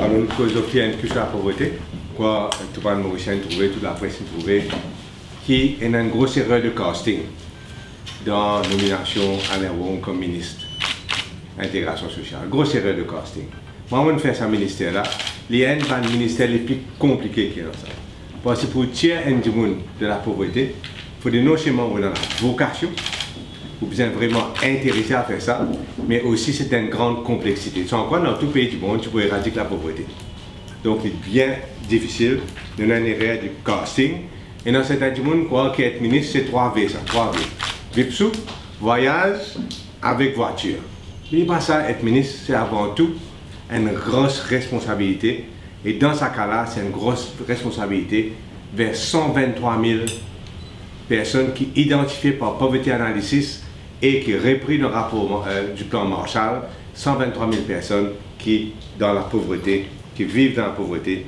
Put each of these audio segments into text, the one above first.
Quand on cause de la pauvreté, quoi, tout le monde mauricien trouvé, toute la presse trouvée, qui est une grosse erreur de casting dans la nomination à l'Aéron comme ministre intégration sociale. Grosse erreur de casting. Moi, on fait ce ministère-là, il y a un ministère le plus compliqué qui est dans ça. Parce que pour tirer un monde de la pauvreté, il faut non seulement avoir la vocation, vous êtes vraiment intéressé à faire ça, mais aussi c'est une grande complexité. C'est encore dans tout pays du monde, tu peux éradiquer la pauvreté. Donc il est bien difficile de faire une erreur de casting. Et dans cet du monde, quoi qu'être ministre, c'est 3 V, ça, 3 V. Vipsou, voyage avec voiture. Mais pas ça, être ministre, c'est avant tout une grosse responsabilité. Et dans ce cas-là, c'est une grosse responsabilité vers 123 000 personnes qui identifiées par Poverty Analysis et qui repris le rapport du plan Marshall, 123 000 personnes qui dans la pauvreté, qui vivent dans la pauvreté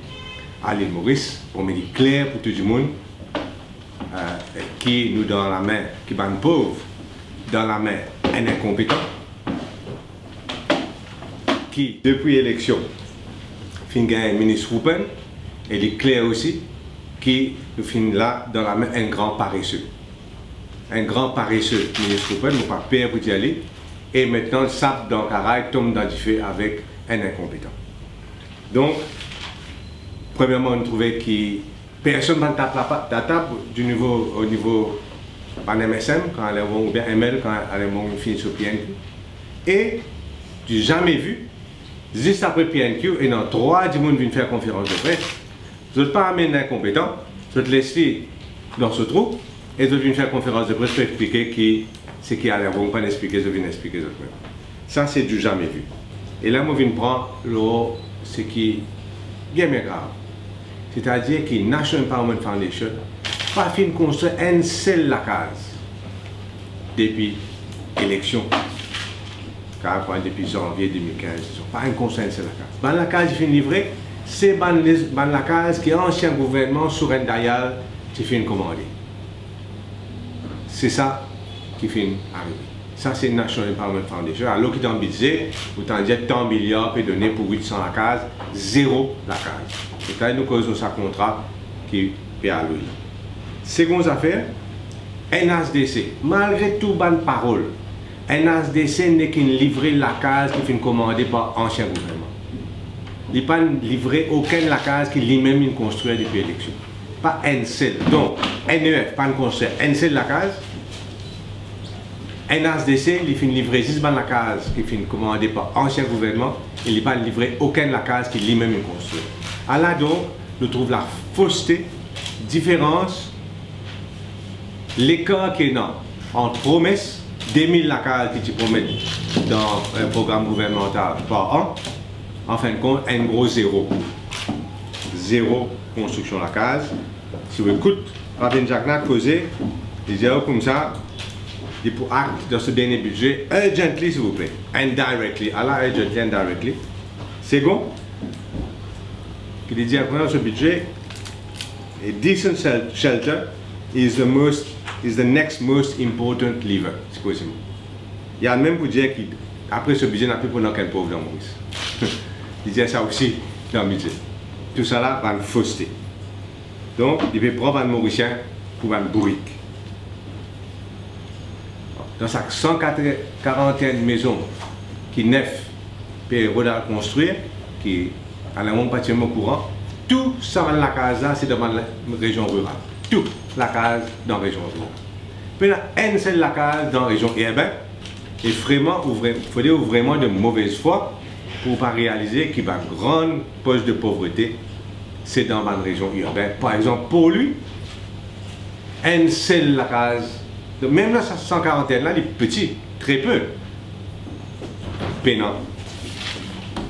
à l'île Maurice. On met clair pour tout le monde qui nous dans la main, qui sont pauvres, dans la main un incompétent, qui depuis l'élection fin gagne un ministre Roupen, et il est clair aussi qui nous finit là dans la main un grand paresseux. Un grand paresseux, ministre Roupen, nous pas peur pour y aller, et maintenant le sable dans le caraï tombe dans du feu avec un incompétent. Donc, premièrement, on trouvait que personne ne tape la table du niveau, au niveau en MSM, quand elle est ou bien ML, quand elle est finie sur PNQ. Et, j'ai jamais vu, juste après PNQ, et dans 3 du monde viennent faire conférence de presse, je ne veux pas amener d'incompétents, je te laisse dans ce trou, et je viens faire conférence de presse pour expliquer qui c'est qui a l'air bon, pas expliquer, je viens expliquer. Ça, c'est du jamais vu. Et là, moi, je viens prendre ce qui est bien grave. C'est-à-dire que National Empowerment Foundation n'a pas fini de construire une seule case depuis l'élection. Car depuis janvier 2015, ils n'ont pas construit une seule case. La case qui est livrée, c'est la case qui est ancien gouvernement sur un dial qui fait commander. C'est ça qui fait arriver. Ça, c'est National Empowerment Foundation. Alors qu'il est dans le budget, autant dire tant de milliards peut donner pour 800 la case, 0 la case. C'est là nous causons ce contrat qui peut aller. Seconde affaire, NHDC. Malgré tout bonne parole, NHDC n'est qu'une livrée la case qui fait commandée par l'ancien gouvernement. Il n'a pas livré aucune la case qui lui-même construit depuis l'élection. Pas un seul. Donc, NEF, pas construire un seul la case. NHDC, il fait livrer juste la case qui est commandée par l'ancien gouvernement, il n'a pas livré aucune la case qui lui-même construit. Alors donc, nous trouvons la fausseté, différence, l'écart qui est là entre promesses, 2000 la case qui tu promets dans un programme gouvernemental par an, en fin de compte, un gros zéro. Zéro construction de la case. Si vous écoutez Rabin Jacquenat causer, il dit comme ça, il pour acte dans ce dernier budget, urgently s'il vous plaît, indirectly, alors urgently, indirectly. Second, il dit après dans ce budget, a decent shelter is the next most important lever, supposément. Il y a même pour dire qu'après ce budget, il n'y a plus pour quel pauvre dans Maurice. Il dit ça aussi dans le budget. Tout ça là va une fausseté. Donc, il veut prendre un Mauricien pour un bourrique. Dans sa 141 maisons qui neuf peut construire, qui à la monde bâtiment courant, tout ça dans la case là, c'est dans la région rurale. Tout la case dans la région rurale. Puis là, une seule la case dans la région urbaine, et vraiment, il faudrait vraiment de mauvaise foi pour ne pas réaliser qu'il y a une grande poche de pauvreté, c'est dans la région urbaine. Par exemple, pour lui, une seule la case. Même là, 140 là, il est petit, très peu. Pénant.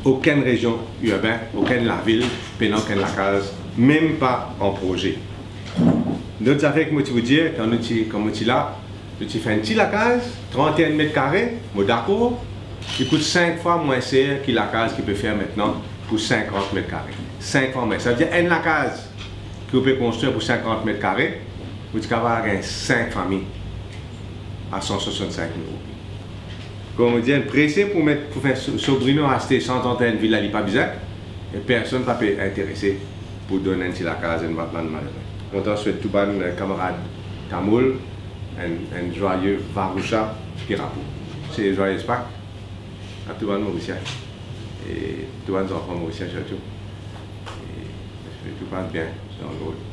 Aucune région urbaine, aucune la ville, pénant, aucune la case, même pas en projet. D'autres affaires que je vous dire, quand nous sommes là, nous fait un petit la case, 31 mètres carrés, moi d'accord, il coûte 5 fois moins cher que la case qu'il peut faire maintenant pour 50 mètres carrés. 5 fois moins. Ça veut dire une la case que vous pouvez construire pour 50 mètres carrés, vous pouvez avoir 5 familles à 165 000 euros. Comme on dit, pressé pour faire Sobrino acheter 131 villes à l'Ipabizac, Et personne ne va être intéressé pour donner la case à malheureux. On souhaite tout les camarades Tamoul un joyeux Varusha Pirapu. C'est joyeux Pâques à tout le monde Mauricien et tous les enfants mauriciens surtout. Et que tout passe bien dans le rôle.